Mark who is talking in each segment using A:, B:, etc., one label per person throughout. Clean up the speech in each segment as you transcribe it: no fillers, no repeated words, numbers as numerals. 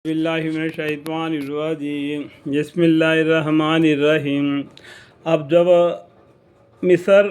A: باللہ من الشیطان الرجیم بسم اللہ الرحمن الرحیم۔ اب جب مصر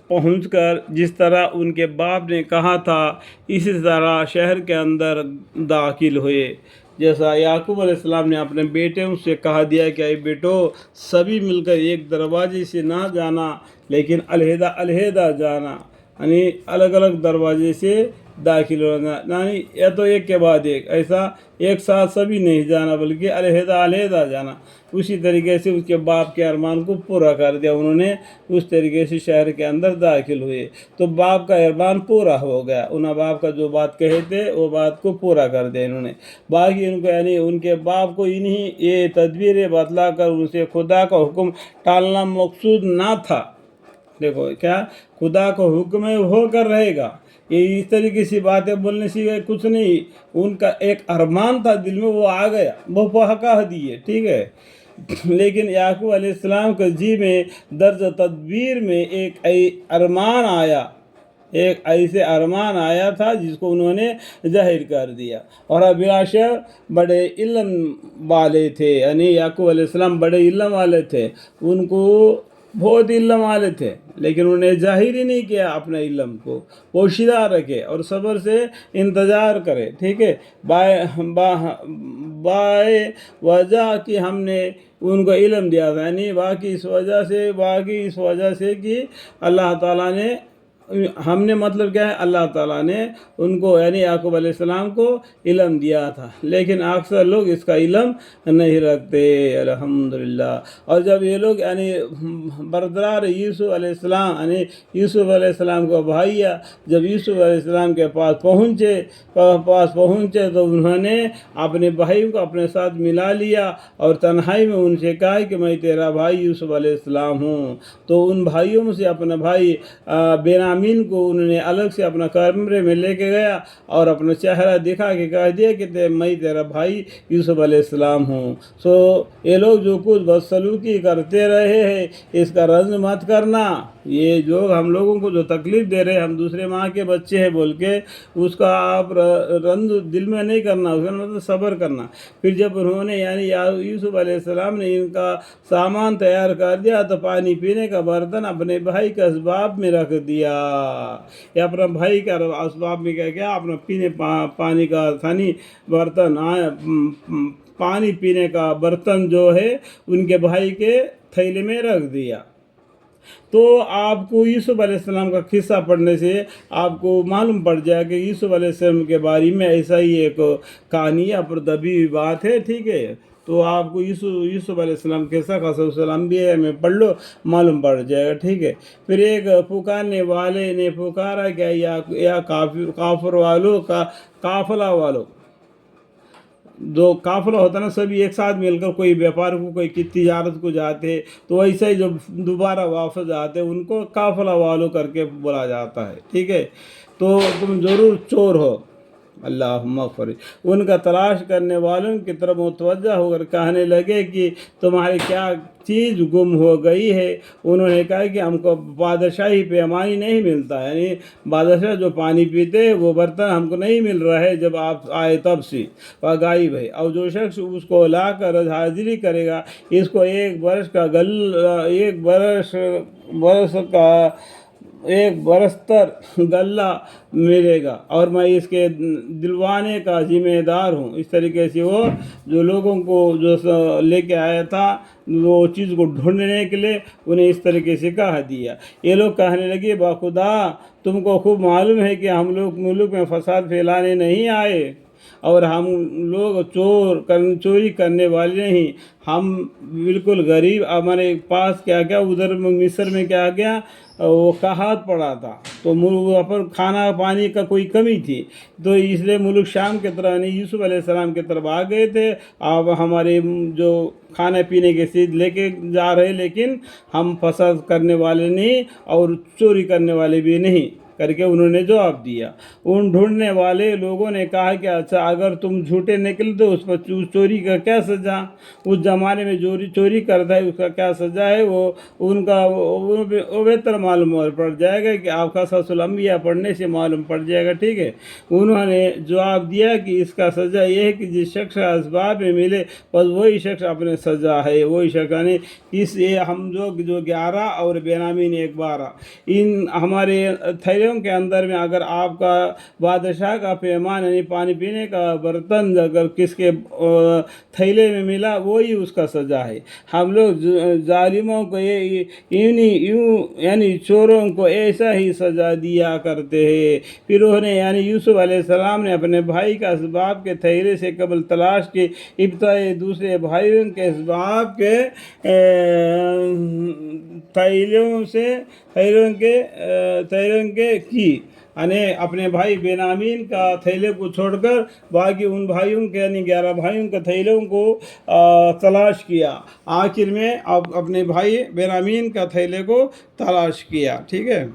A: پہنچ کر جس طرح ان کے باپ نے کہا تھا اسی طرح شہر کے اندر داخل ہوئے، جیسا یعقوب علیہ السلام نے اپنے بیٹے سے کہا دیا کہ اے بیٹو سبھی مل کر ایک دروازے سے نہ جانا لیکن علیحدہ علیحدہ جانا، یعنی الگ الگ دروازے سے داخل ہونا، یعنی یا تو ایک کے بعد ایک، ایسا ایک ساتھ سبھی نہیں جانا بلکہ علیحدہ علیحدہ جانا۔ اسی طریقے سے اس کے باپ کے ارمان کو پورا کر دیا، انہوں نے اس طریقے سے شہر کے اندر داخل ہوئے تو باپ کا ارمان پورا ہو گیا، انہوں باپ کا جو بات کہے تھے وہ بات کو پورا کر دیا انہوں نے۔ باقی ان کو یعنی ان کے باپ کو انہی یہ تدبیریں بتلا کر ان سے خدا کا حکم ٹالنا مقصود نہ تھا۔ دیکھو کیا خدا کا حکم ہے ہو کر رہے گا، یہ اس طریقے سے باتیں بولنے سے کچھ نہیں، ان کا ایک ارمان تھا دل میں، وہ آ گیا، وہ پہکا دیے، ٹھیک ہے۔ لیکن یعقوب علیہ السلام کے جی میں درج تدبیر میں ایک ارمان آیا، ایک ایسے ارمان آیا تھا جس کو انہوں نے ظاہر کر دیا، اور ابھی بڑے علم والے تھے، یعنی یعقوب علیہ السلام بڑے علم والے تھے، ان کو بہت علم والے تھے لیکن انہوں نے ظاہر ہی نہیں کیا اپنے علم کو، پوشیدہ رکھے اور صبر سے انتظار کرے، ٹھیک ہے۔ بائے وجہ کہ ہم نے ان کو علم دیا تھا، یعنی باقی اس وجہ سے کہ اللہ تعالیٰ نے ہم نے مطلب کیا ہے، اللہ تعالیٰ نے ان کو یعنی یعقوب علیہ السلام کو علم دیا تھا، لیکن اکثر لوگ اس کا علم نہیں رکھتے، الحمدللہ۔ اور جب یہ لوگ یعنی برادر یوسف علیہ السلام یعنی یوسف علیہ السلام کا بھائی جب یوسف علیہ السلام کے پاس پہنچے تو انہوں نے اپنے بھائی کو اپنے ساتھ ملا لیا اور تنہائی میں ان سے کہا کہ میں تیرا بھائی یوسف علیہ السلام ہوں۔ تو ان بھائیوں میں سے اپنا بھائی بنیامین کو انہوں نے الگ سے اپنا کمرے میں لے کے گیا اور اپنا چہرہ دکھا کے کہہ دیا کہ میں تیرا بھائی یوسف علیہ السلام ہوں۔ یہ لوگ جو کچھ بدسلوکی کرتے رہے ہیں اس کا رنج مت کرنا، یہ لوگ ہم لوگوں کو جو تکلیف دے رہے ہم دوسرے ماں کے بچے ہیں بول کے اس کا آپ رنج دل میں نہیں کرنا، اس کا مطلب صبر کرنا۔ پھر جب انہوں نے یعنی یوسف علیہ السلام نے ان کا سامان تیار کر دیا تو پانی پینے کا برتن اپنے بھائی کے اسباب میں رکھ دیا، یا اپنا بھائی کا اسباب میں کیا اپنا پانی کا ثانی برتن، پانی پینے کا برتن جو ہے ان کے بھائی کے تھیلے میں رکھ دیا۔ تو آپ کو یوسف علیہ السلام کا قصہ پڑھنے سے آپ کو معلوم پڑ جائے کہ یوسف علیہ السلام کے بارے میں ایسا ہی ایک کہانی پر دبی ہوئی بات ہے، ٹھیک ہے۔ تو آپ کو یوسف علیہ السلام کیسا قصص الانبیاء میں پڑھ لو، معلوم پڑ جائے گا، ٹھیک ہے۔ پھر ایک پکارنے والے نے پکارا کہ یا کافر والوں کا قافلہ والوں، جو قافلہ ہوتا ہے نا سبھی ایک ساتھ مل کر کوئی بیپار کو کوئی تجارت کو جاتے تو ایسا ہی جب دوبارہ واپس آتے ان کو قافلہ والوں کر کے بولا جاتا ہے، ٹھیک ہے۔ تو تم ضرور چور ہو، اللہم اغفر، ان کا تلاش کرنے والوں کی طرف متوجہ ہو کر کہنے لگے کہ تمہاری کیا چیز گم ہو گئی ہے؟ انہوں نے کہا کہ ہم کو بادشاہی پیمانی نہیں ملتا، یعنی بادشاہ جو پانی پیتے وہ برتن ہم کو نہیں مل رہا ہے جب آپ آئے تب سے غائب ہے، اور جو شخص اس کو لا کر حاضری کرے گا اس کو ایک برس تر غلہ ملے گا، اور میں اس کے دلوانے کا ذمہ دار ہوں۔ اس طریقے سے وہ جو لوگوں کو جو لے کے آیا تھا وہ چیز کو ڈھونڈنے کے لیے انہیں اس طریقے سے کہہ دیا۔ یہ لوگ کہنے لگے باخدا تم کو خوب معلوم ہے کہ ہم لوگ ملک میں فساد پھیلانے نہیں آئے اور ہم لوگ چوری کرنے والے نہیں، ہم بالکل غریب، ہمارے پاس کیا ادھر مصر میں کیا وہ قحط پڑا تھا تو وہاں پر کھانا پانی کا کوئی کمی تھی، تو اس لیے ملک شام کے طرف یعنی یوسف علیہ السلام کی طرف آ گئے تھے، اب ہمارے جو کھانے پینے کے چیز لے کے جا رہے لیکن ہم فساد کرنے والے نہیں اور چوری کرنے والے بھی نہیں۔ کر کے انہوں نے جواب دیا۔ ان ڈھونڈنے والے لوگوں نے کہا کہ اچھا اگر تم جھوٹے نکل تو اس پر چوری کا کیا سزا، اس زمانے میں چوری کرتا ہے اس کا کیا سزا ہے، وہ ان کا وہ بہتر معلوم پڑ جائے گا کہ آپ قصص الانبیاء پڑھنے سے معلوم پڑ جائے گا، ٹھیک ہے۔ انہوں نے جواب دیا کہ اس کا سزا یہ ہے کہ جس شخص کا اسباب میں ملے بس وہی شخص اپنے سزا ہے، وہی شخص یعنی ہم جو 11 اور بینامین 12 ان ہمارے تھیلیوں کے اندر میں اگر آپ کا بادشاہ کا پیمان یعنی پانی پینے کا برتن اگر کس کے تھیلے میں ملا وہی اس کا سزا ہے۔ ہم لوگ ظالموں کو یعنی چوروں کو ایسا ہی سزا دیا کرتے ہیں۔ پھر انہوں نے یعنی یوسف علیہ السلام نے اپنے بھائی کا اسباب کے تھیلے سے قبل تلاش کی، ابتدائی دوسرے بھائیوں کے اسباب کے تھیلوں کے کی، یعنی اپنے بھائی بینامین کا تھیلے کو چھوڑ کر باقی ان بھائیوں کے یعنی 11 بھائیوں کے تھیلوں کو تلاش کیا۔ آخر میں اپنے بھائی بینامین کا تھیلے کو تلاش کیا، ٹھیک ہے۔